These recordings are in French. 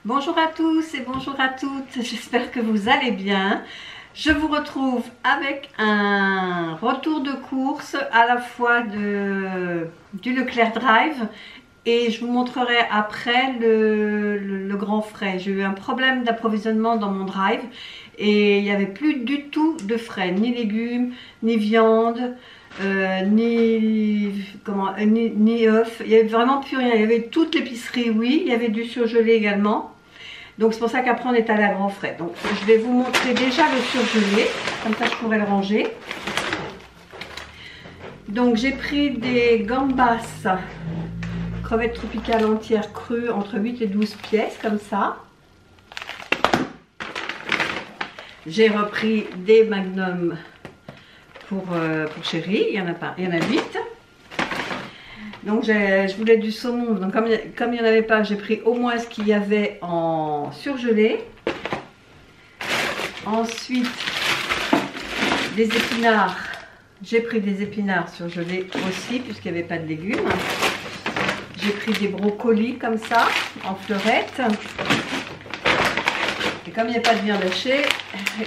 Bonjour à tous et bonjour à toutes, j'espère que vous allez bien. Je vous retrouve avec un retour de course à la fois du Leclerc Drive et je vous montrerai après le grand frais. J'ai eu un problème d'approvisionnement dans mon drive et il n'y avait plus du tout de frais, ni légumes, ni viande. Ni œufs, il n'y avait vraiment plus rien. Il y avait toute l'épicerie, oui, il y avait du surgelé également. Donc c'est pour ça qu'après on est allé à grand frais. Donc je vais vous montrer déjà le surgelé, comme ça je pourrai le ranger. Donc j'ai pris des gambas, crevettes tropicales entières crues, entre 8 et 12 pièces, comme ça. J'ai repris des magnums pour chéri, il y en a 8. Donc je voulais du saumon, donc comme il n'y en avait pas, j'ai pris au moins ce qu'il y avait en surgelé. Ensuite, des épinards, j'ai pris des épinards surgelés aussi, puisqu'il n'y avait pas de légumes. J'ai pris des brocolis comme ça, en fleurettes. Et comme il n'y a pas de viande hachée,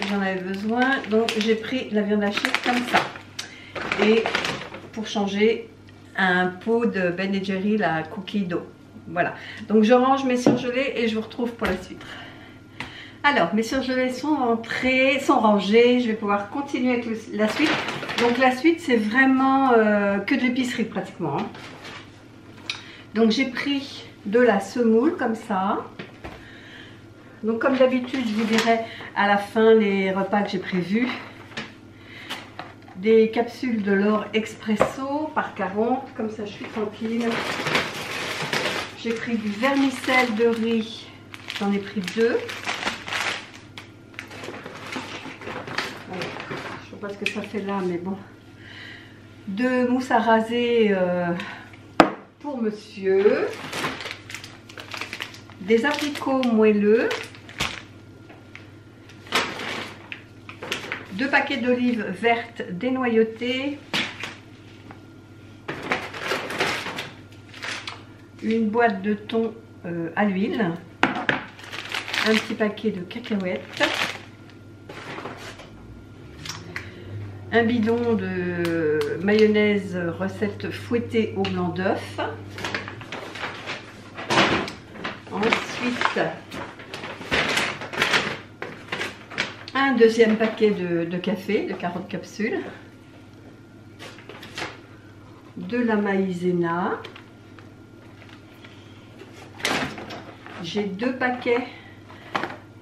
j'en avais besoin, donc j'ai pris la viande hachée comme ça. Et pour changer, un pot de Ben & Jerry, la cookie dough. Voilà, donc je range mes surgelés et je vous retrouve pour la suite. Alors, mes surgelés sont rentrés, sont rangés, je vais pouvoir continuer avec la suite. Donc la suite, c'est vraiment que de l'épicerie pratiquement, hein. Donc j'ai pris de la semoule comme ça. Donc comme d'habitude, je vous dirai à la fin les repas que j'ai prévus. Des capsules de l'or expresso par 40, comme ça je suis tranquille. J'ai pris du vermicelle de riz, j'en ai pris 2. Alors, je ne sais pas ce que ça fait là, mais bon. 2 mousses à raser pour monsieur. Des abricots moelleux. 2 paquets d'olives vertes dénoyautées, une boîte de thon à l'huile, un petit paquet de cacahuètes, un bidon de mayonnaise recette fouettée au blanc d'œuf. Ensuite, un deuxième paquet de café, de 40 capsules, de la maïzena, j'ai 2 paquets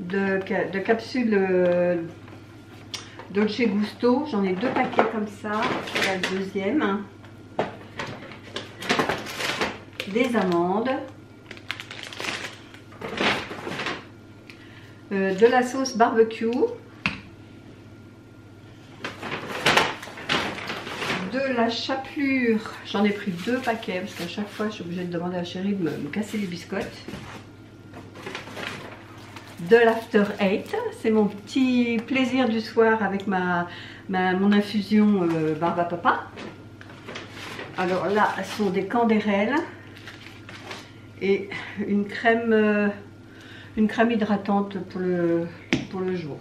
de capsules Dolce Gusto, j'en ai 2 paquets comme ça, voilà le deuxième, des amandes, de la sauce barbecue, de la chapelure, j'en ai pris 2 paquets parce qu'à chaque fois je suis obligée de demander à chérie de me casser les biscottes. De l'After 8, c'est mon petit plaisir du soir avec mon infusion barbe à papa. Alors là, ce sont des candérelles et une crème hydratante pour le jour.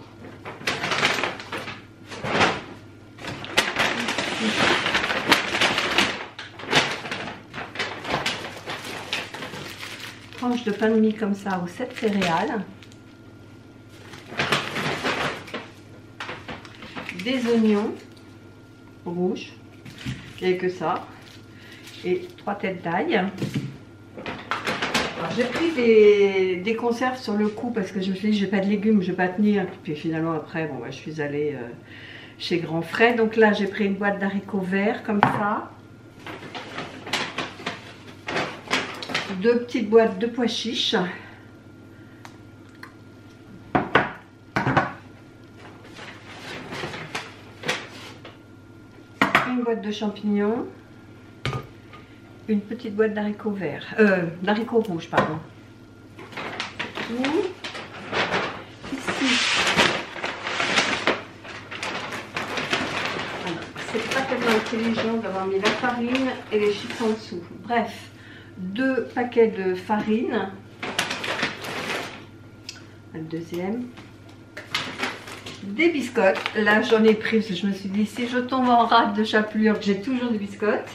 Tranche de pain de mie comme ça aux 7 céréales. Des oignons rouges, il n'y a que ça. Et 3 têtes d'ail. J'ai pris des conserves sur le coup parce que je me suis dit j'ai pas de légumes, je vais pas tenir. Puis finalement après, bon, je suis allée chez Grand Frais. Donc là j'ai pris une boîte d'haricots verts comme ça. 2 petites boîtes de pois chiches. Une boîte de champignons. Une petite boîte d'haricots verts, d'haricots rouges, pardon. Ici, c'est pas tellement intelligent d'avoir mis la farine et les chips en dessous. Bref, 2 paquets de farine, le deuxième. Des biscottes. Là, j'en ai pris parce que je me suis dit, si je tombe en rate de chapelure, j'ai toujours des biscottes.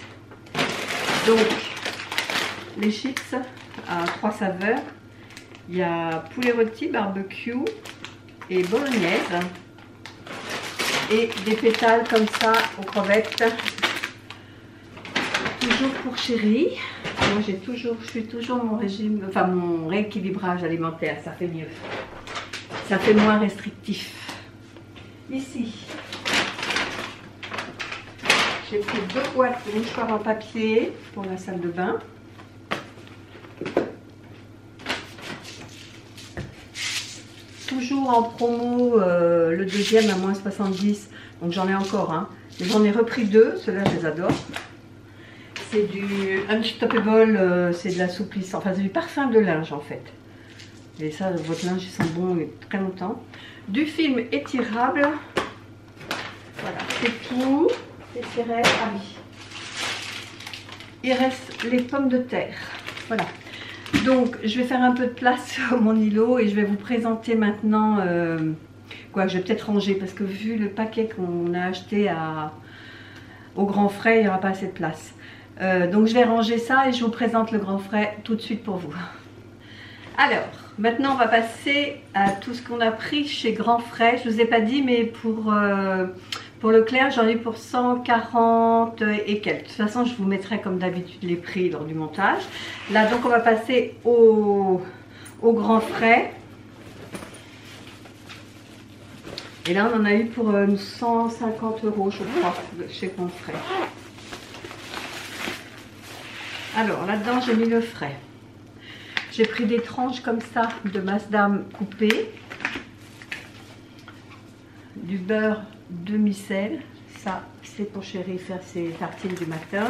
Donc, les chips à 3 saveurs. Il y a poulet rôti, barbecue et bolognaise. Et des pétales comme ça aux crevettes. Toujours pour chérie. Moi, je suis toujours mon régime, enfin mon rééquilibrage alimentaire, ça fait mieux. Ça fait moins restrictif. Ici, j'ai pris 2 boîtes de mouchoirs en papier pour la salle de bain. Toujours en promo, le deuxième à moins 70, donc j'en ai encore un. Mais j'en ai repris 2, ceux-là je les adore. C'est du Unstoppable, c'est de l'assouplissant, enfin c'est du parfum de linge en fait. Et ça, votre linge il sent bon très longtemps. Du film étirable. Voilà, c'est tout. Les céréales, ah oui. Il reste les pommes de terre. Voilà. Donc, je vais faire un peu de place sur mon îlot et je vais vous présenter maintenant quoi, je vais peut-être ranger parce que vu le paquet qu'on a acheté au Grand Frais, il n'y aura pas assez de place. Donc, je vais ranger ça et je vous présente le Grand Frais tout de suite pour vous. Alors, maintenant, on va passer à tout ce qu'on a pris chez Grand Frais. Je ne vous ai pas dit, mais pour Leclerc, j'en ai pour 140 et quelques. De toute façon, je vous mettrai comme d'habitude les prix lors du montage. Là, donc, on va passer au Grand Frais. Et là, on en a eu pour 150 €, je crois, chez Grand Frais. Alors, là-dedans, j'ai mis le frais. J'ai pris des tranches comme ça de Maasdam coupées, du beurre demi-sel, ça c'est pour chérie faire ses tartines du matin,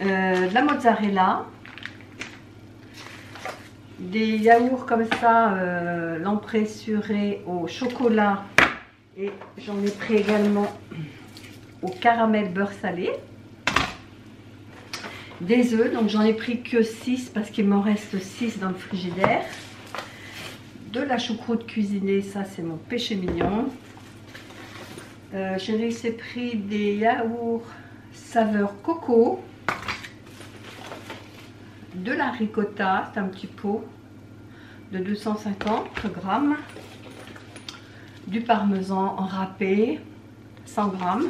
de la mozzarella, des yaourts comme ça, l'empressuré au chocolat et j'en ai pris également au caramel beurre salé. Des œufs, donc j'en ai pris que 6 parce qu'il m'en reste 6 dans le frigidaire. De la choucroute cuisinée, ça c'est mon péché mignon. Chérie s'est pris des yaourts saveur coco. De la ricotta, c'est un petit pot de 250 grammes. Du parmesan râpé, 100 grammes.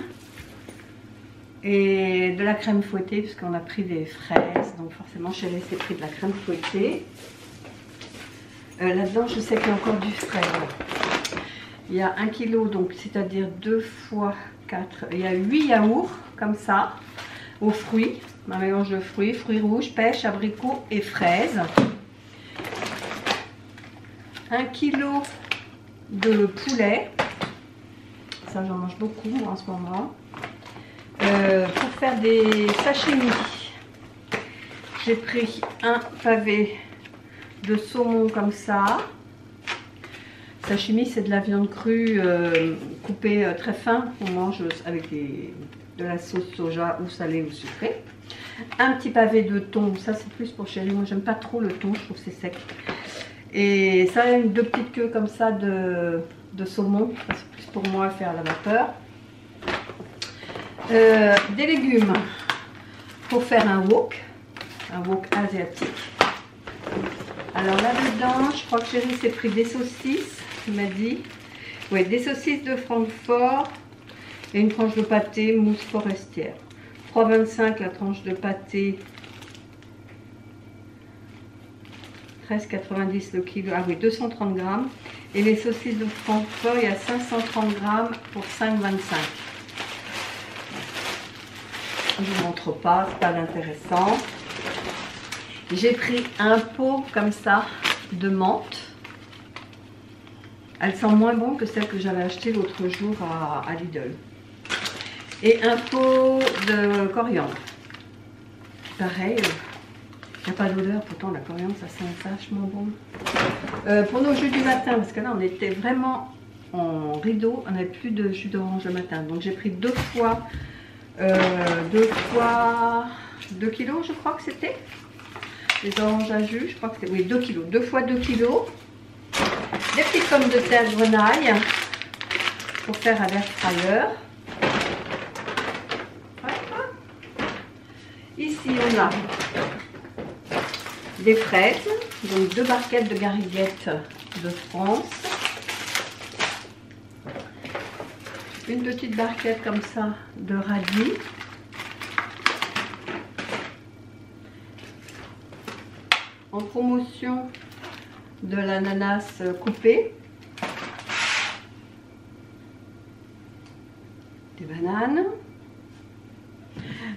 Et de la crème fouettée, puisqu'on a pris des fraises, donc forcément chérie s'est pris de la crème fouettée. Là-dedans, je sais qu'il y a encore du frais. Il y a 1 kg, donc c'est-à-dire 2 fois 4. Il y a 8 yaourts, comme ça, aux fruits. Un mélange de fruits, fruits rouges, pêche, abricots et fraises. 1 kg de poulet. Ça, j'en mange beaucoup en ce moment. Pour faire des sashimi, j'ai pris un pavé de saumon comme ça. Sashimi, c'est de la viande crue coupée très fin. On mange avec de la sauce soja ou salée ou sucrée. Un petit pavé de thon, ça c'est plus pour chérie. Moi j'aime pas trop le thon, je trouve que c'est sec. Et ça, 2 petites queues comme ça de saumon. C'est plus pour moi à faire à la vapeur. Des légumes pour faire un wok asiatique. Alors là-dedans, je crois que chérie s'est pris des saucisses, il m'a dit. Oui, des saucisses de Francfort et une tranche de pâté mousse forestière. 3,25 la tranche de pâté. 13,90 le kilo. Ah oui, 230 grammes. Et les saucisses de Francfort, il y a 530 grammes pour 5,25. Je ne vous montre pas, c'est pas intéressant. J'ai pris un pot comme ça de menthe. Elle sent moins bon que celle que j'avais achetée l'autre jour à Lidl. Et un pot de coriandre. Pareil, il n'y a pas d'odeur, pourtant la coriandre ça sent vachement bon. Pour nos jus du matin, parce que là on était vraiment en rideau, on n'avait plus de jus d'orange le matin. Donc j'ai pris 2 fois 2 kilos, je crois que c'était. Les oranges à jus, je crois que c'était, oui, 2 kilos. 2 fois 2 kilos. Des petites pommes de terre grenaille pour faire à l'air fryer. Ici on a des fraises, donc 2 barquettes de gariguettes de France. Une petite barquette comme ça de radis. En promotion de l'ananas coupé. Des bananes.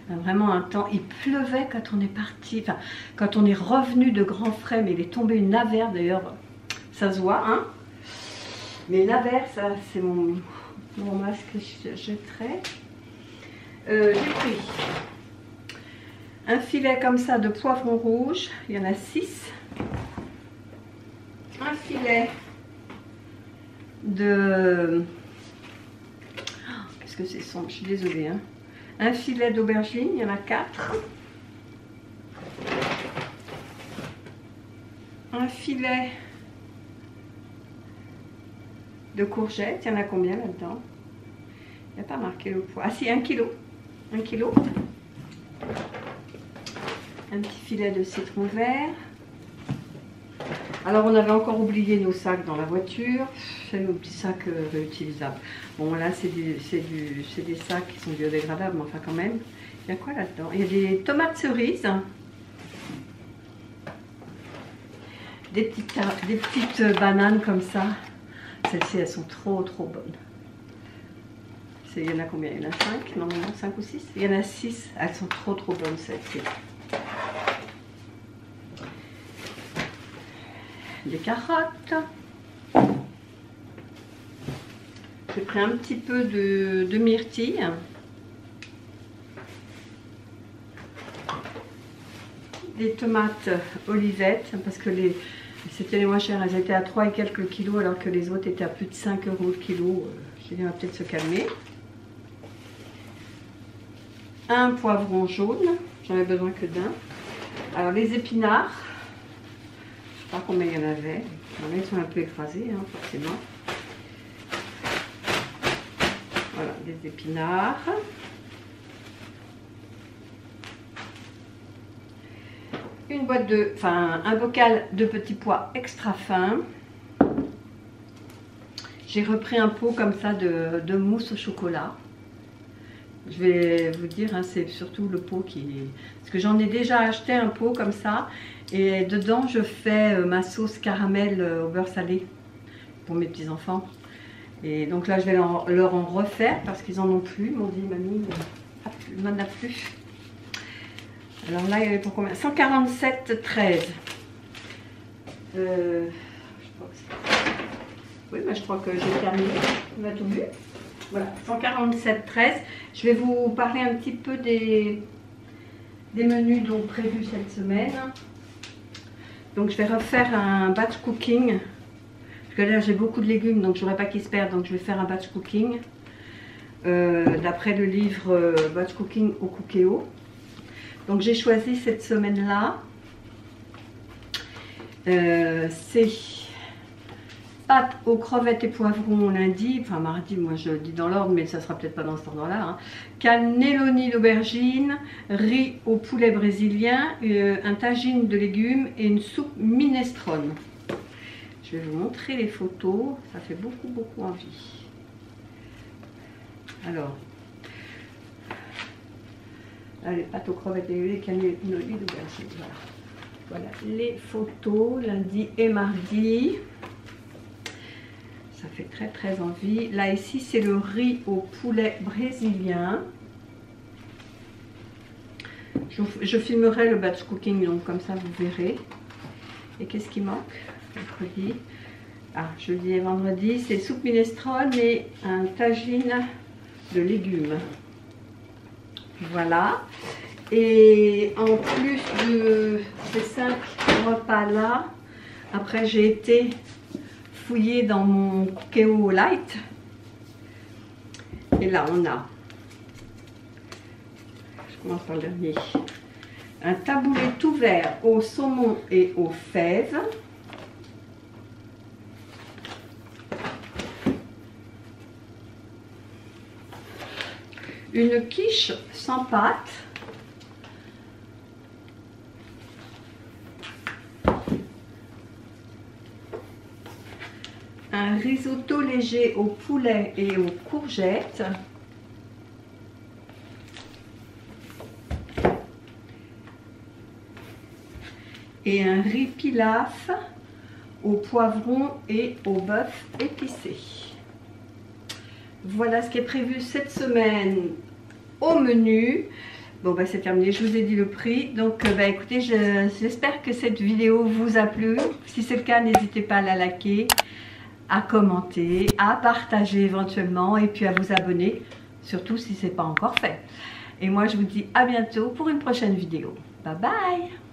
Vraiment un temps, il pleuvait quand on est parti, enfin quand on est revenu de Grand Frais, mais il est tombé une averse d'ailleurs, ça se voit, hein. Mais une averse, c'est mon masque que je jetterai. J'ai pris un filet comme ça de poivron rouge, il y en a 6. Un filet de... Qu'est-ce que c'est sombre, je suis désolée, hein. Un filet d'aubergine, il y en a 4. Un filet de courgettes, il y en a combien là-dedans? Il n'y a pas marqué le poids. Ah si, 1 kilo. 1 kilo. Un petit filet de citron vert. Alors on avait encore oublié nos sacs dans la voiture. C'est nos petits sacs réutilisables. Bon là c'est des sacs qui sont biodégradables, mais enfin quand même. Il y a quoi là-dedans? Il y a des tomates cerises. Des petites bananes comme ça. Celles-ci elles sont trop bonnes. Il y en a combien? Il y en a 5? Non, 5 ou 6? Il y en a 6. Elles sont trop bonnes celles-ci. Des carottes. J'ai pris un petit peu de myrtille. Des tomates olivettes, parce que c'était les moins chères, elles étaient à 3 et quelques kilos, alors que les autres étaient à plus de 5 € le kilo. J'ai dit, on va peut-être se calmer. Un poivron jaune, j'en ai besoin que d'un. Alors les épinards, je ne sais pas combien il y en avait. Ils sont un peu écrasés, hein, forcément. Voilà, des épinards. Un bocal de petits pois extra fins. J'ai repris un pot comme ça de mousse au chocolat. Je vais vous dire, hein, c'est surtout le pot qui... Parce que j'en ai déjà acheté un pot comme ça. Et dedans, je fais ma sauce caramel au beurre salé pour mes petits-enfants. Et donc là, je vais leur en refaire parce qu'ils en ont plus. Ils m'ont dit, mamie, il n'en a plus. Alors là, il y avait pour combien? 147,13. Je crois que oui, mais je crois que j'ai terminé. On a tout vu. Voilà, 147,13. Je vais vous parler un petit peu des menus donc prévus cette semaine. Donc je vais refaire un batch cooking. Parce que là j'ai beaucoup de légumes, donc je ne voudrais pas qu'ils se perdent. Donc je vais faire un batch cooking. D'après le livre Batch Cooking au Cookéo. Donc j'ai choisi cette semaine-là. C'est pâtes aux crevettes et poivrons lundi, enfin mardi, moi je dis dans l'ordre, mais ça sera peut-être pas dans cet ordre-là. Hein. Cannelloni d'aubergine, riz au poulet brésilien, un tagine de légumes et une soupe minestrone. Je vais vous montrer les photos, ça fait beaucoup envie. Alors, là, les pâtes aux crevettes et les cannelloni d'aubergine. Voilà les photos lundi et mardi. Ça fait très envie. Là ici c'est le riz au poulet brésilien. Je filmerai le batch cooking, donc comme ça vous verrez. Et qu'est-ce qui manque? Mercredi. Ah, jeudi et vendredi, c'est soupe minestrone et un tagine de légumes. Voilà. Et en plus de ces 5 repas là, après j'ai été fouiller dans mon Cookéo Light. Et là on a, je commence par le dernier, un taboulé tout vert au saumon et aux fèves. une quiche sans pâte. Un risotto léger au poulet et aux courgettes. Et un riz pilaf au poivron et au bœuf épicé. Voilà ce qui est prévu cette semaine au menu. Bon bah c'est terminé, je vous ai dit le prix. Donc bah écoutez, j'espère que cette vidéo vous a plu. Si c'est le cas, n'hésitez pas à la liker, à commenter, à partager éventuellement et puis à vous abonner, surtout si ce n'est pas encore fait. Et moi je vous dis à bientôt pour une prochaine vidéo. Bye bye!